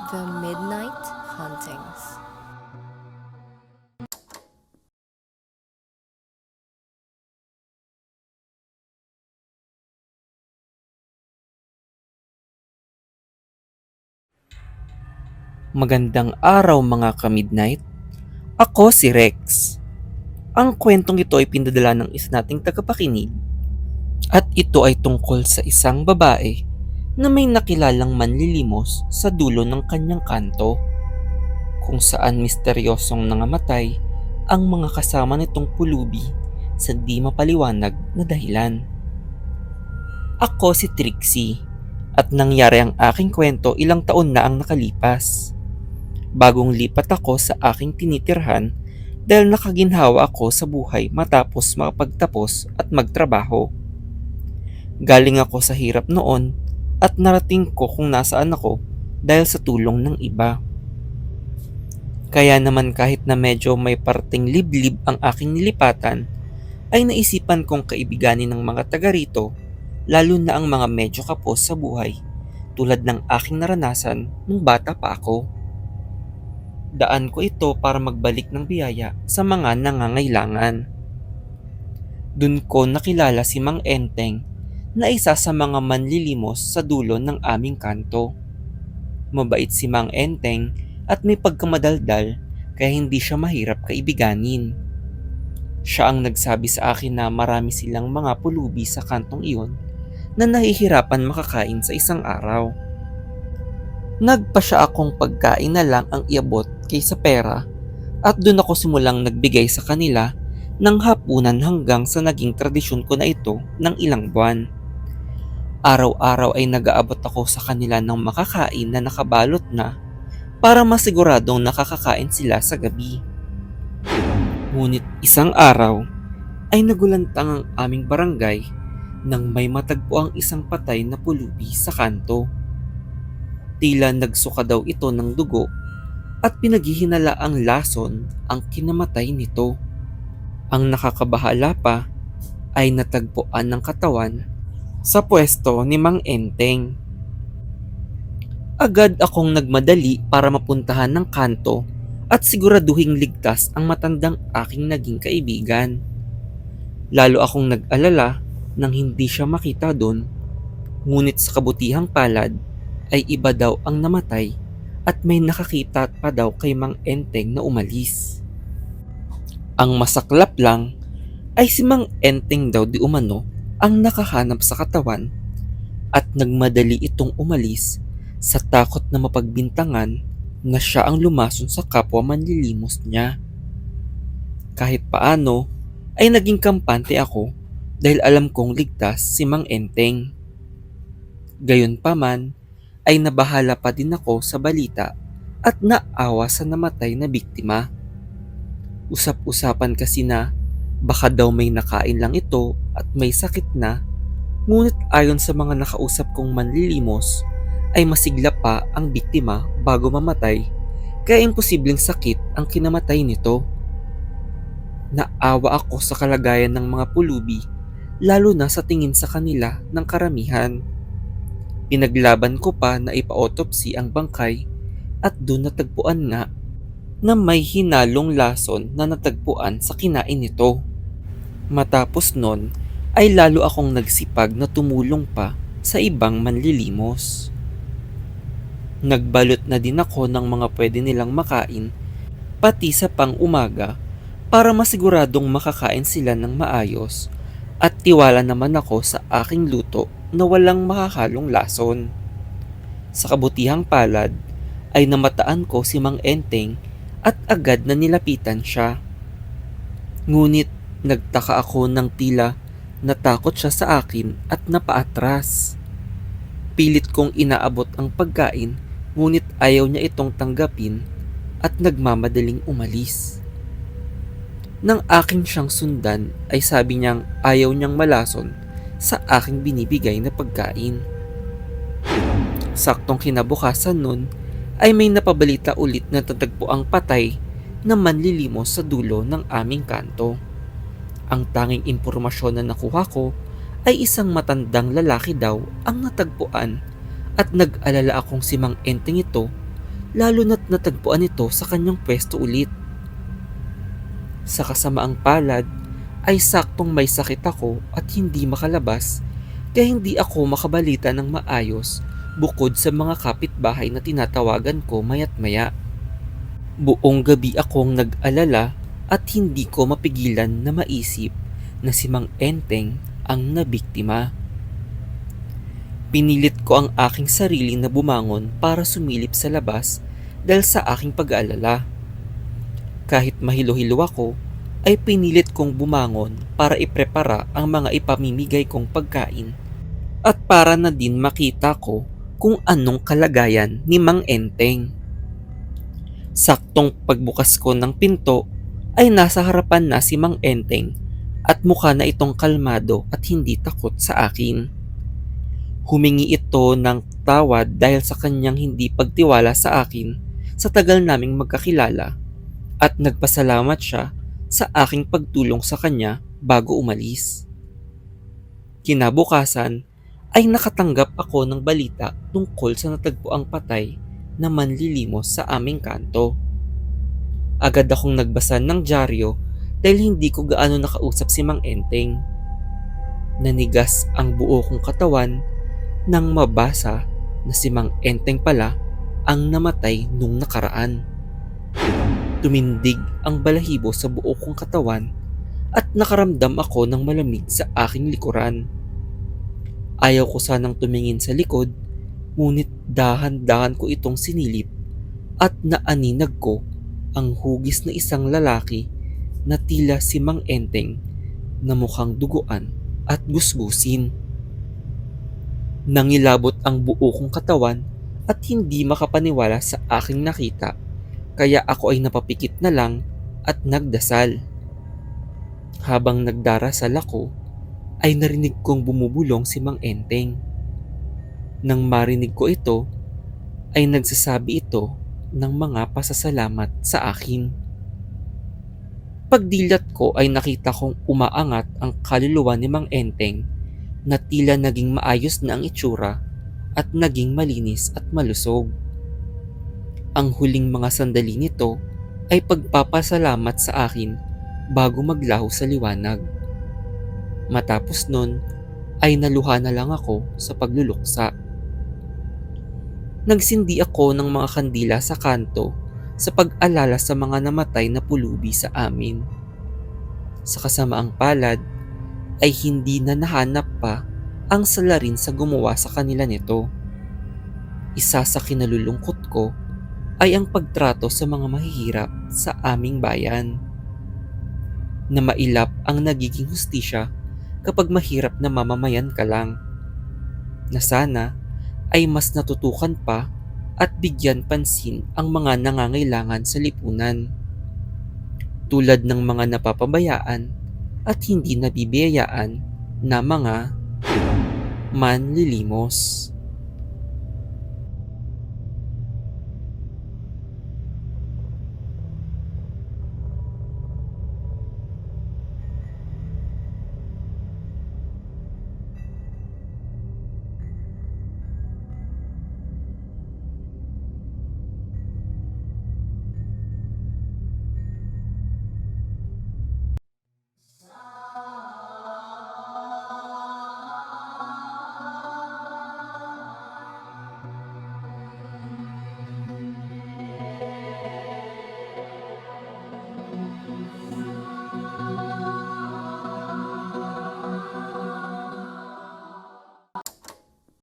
The Midnight Hauntings. Magandang araw mga ka-midnight. Ako si Rex. Ang kwentong ito ay pinadala ng isa nating tagapakinig at ito ay tungkol sa isang babae na may nakilalang manlilimos sa dulo ng kanyang kanto kung saan misteryosong nangamatay ang mga kasama nitong pulubi sa di mapaliwanag na dahilan. Ako si Trixie at nangyari ang aking kwento ilang taon na ang nakalipas. Bagong lipat ako sa aking tinitirhan dahil nakaginhawa ako sa buhay matapos makapagtapos at magtrabaho. Galing ako sa hirap noon at narating ko kung nasaan ako dahil sa tulong ng iba. Kaya naman kahit na medyo may parting liblib ang aking nilipatan, ay naisipan kong kaibiganin ng mga taga rito, lalo na ang mga medyo kapos sa buhay tulad ng aking naranasan nung bata pa ako. Daan ko ito para magbalik ng biyaya sa mga nangangailangan. Dun ko nakilala si Mang Enteng na isa sa mga manlilimos sa dulo ng aming kanto. Mabait si Mang Enteng at may pagkamadaldal kaya hindi siya mahirap kaibiganin. Siya ang nagsabi sa akin na marami silang mga pulubi sa kantong iyon na nahihirapan makakain sa isang araw. Nagpa siya akong pagkain na lang ang iabot kaysa pera at doon ako simulang nagbigay sa kanila ng hapunan hanggang sa naging tradisyon ko na ito ng ilang buwan. Araw-araw ay nag-aabot ako sa kanila ng makakain na nakabalot na para masiguradong nakakakain sila sa gabi. Ngunit isang araw ay nagulantang ang aming barangay nang may matagpo ang isang patay na pulubi sa kanto. Tila nagsuka daw ito ng dugo at pinaghihinala ang lason ang kinamatay nito. Ang nakakabahala pa ay natagpuan ng katawan sa pwesto ni Mang Enteng. Agad akong nagmadali para mapuntahan ng kanto at siguraduhing ligtas ang matandang aking naging kaibigan. Lalo akong nag-alala nang hindi siya makita doon, ngunit sa kabutihang palad ay iba daw ang namatay at may nakakita pa daw kay Mang Enteng na umalis. Ang masaklap lang ay si Mang Enteng daw di umano ang nakahanap sa katawan at nagmadali itong umalis sa takot na mapagbintangan na siya ang lumason sa kapwa manlilimos niya. Kahit paano ay naging kampante ako dahil alam kong ligtas si Mang Enteng. Gayunpaman ay nabahala pa din ako sa balita at naawa sa namatay na biktima. Usap-usapan kasi na baka daw may nakain lang ito at may sakit na, ngunit ayon sa mga nakausap kong manlilimos ay masigla pa ang biktima bago mamatay kaya imposibleng sakit ang kinamatay nito. Naawa ako sa kalagayan ng mga pulubi lalo na sa tingin sa kanila ng karamihan. Pinaglaban ko pa na ipa-autopsy ang bangkay at doon natagpuan nga na may hinalong lason na natagpuan sa kinain nito. Matapos nun ay lalo akong nagsipag na tumulong pa sa ibang manlilimos. Nagbalot na din ako ng mga pwede nilang makain pati sa pang-umaga para masiguradong makakain sila ng maayos at tiwala naman ako sa aking luto na walang makahalong lason. Sa kabutihang palad ay namataan ko si Mang Enteng at agad na nilapitan siya. Ngunit nagtaka ako ng tila natakot siya sa akin at napaatras. Pilit kong inaabot ang pagkain ngunit ayaw niya itong tanggapin at nagmamadaling umalis. Nang aking siyang sundan ay sabi niyang ayaw niyang malason sa aking binibigay na pagkain. Saktong kinabukasan nun ay may napabalita ulit na tatagpo ang patay na manlilimos sa dulo ng aming kanto. Ang tanging impormasyon na nakuha ko ay isang matandang lalaki daw ang natagpuan at nag-alala akong si Mang Enteng ito lalo na't natagpuan ito sa kanyang pwesto ulit. Sa kasamaang palad ay saktong may sakit ako at hindi makalabas kaya hindi ako makabalita ng maayos bukod sa mga kapitbahay na tinatawagan ko mayat maya. Buong gabi akong nag-alala at hindi ko mapigilan na maisip na si Mang Enteng ang nabiktima. Pinilit ko ang aking sarili na bumangon para sumilip sa labas dahil sa aking pag-aalala. Kahit mahilo-hilo ako, ay pinilit kong bumangon para iprepara ang mga ipamimigay kong pagkain at para na din makita ko kung anong kalagayan ni Mang Enteng. Saktong pagbukas ko ng pinto ay nasa harapan na si Mang Enteng at mukha na itong kalmado at hindi takot sa akin. Humingi ito ng tawad dahil sa kanyang hindi pagtiwala sa akin sa tagal naming magkakilala at nagpasalamat siya sa aking pagtulong sa kanya bago umalis. Kinabukasan ay nakatanggap ako ng balita tungkol sa natagpuang patay na manlilimos sa aming kanto. Agad akong nagbasa ng dyaryo dahil hindi ko gaano nakausap si Mang Enteng. Nanigas ang buo kong katawan nang mabasa na si Mang Enteng pala ang namatay nung nakaraan. Tumindig ang balahibo sa buo kong katawan at nakaramdam ako ng malamig sa aking likuran. Ayaw ko sanang tumingin sa likod, ngunit dahan-dahan ko itong sinilip at naaninag ko ang hugis na isang lalaki na tila si Mang Enteng na mukhang duguan at gusgusin. Nangilabot ang buo kong katawan at hindi makapaniwala sa aking nakita, kaya ako ay napapikit na lang at nagdasal. Habang nagdarasal ako, ay narinig kong bumubulong si Mang Enteng. Nang marinig ko ito, ay nagsasabi ito ng mga pasasalamat sa akin. Pagdilat ko ay nakita kong umaangat ang kaluluwa ni Mang Enteng na tila naging maayos na ang itsura at naging malinis at malusog. Ang huling mga sandali nito ay pagpapasalamat sa akin bago maglaho sa liwanag. Matapos nun ay naluha na lang ako sa pagluluksa. Nagsindi ako ng mga kandila sa kanto sa pag-alala sa mga namatay na pulubi sa amin. Sa kasamaang palad ay hindi na nahanap pa ang salarin sa gumawa sa kanila nito. Isa sa kinalulungkot ko ay ang pagtrato sa mga mahihirap sa aming bayan. Na mailap ang nagiging hustisya kapag mahirap na mamamayan ka lang. Na sana ay mas natutukan pa at bigyan pansin ang mga nangangailangan sa lipunan. Tulad ng mga napapabayaan at hindi nabibiyayaan na mga manlilimos.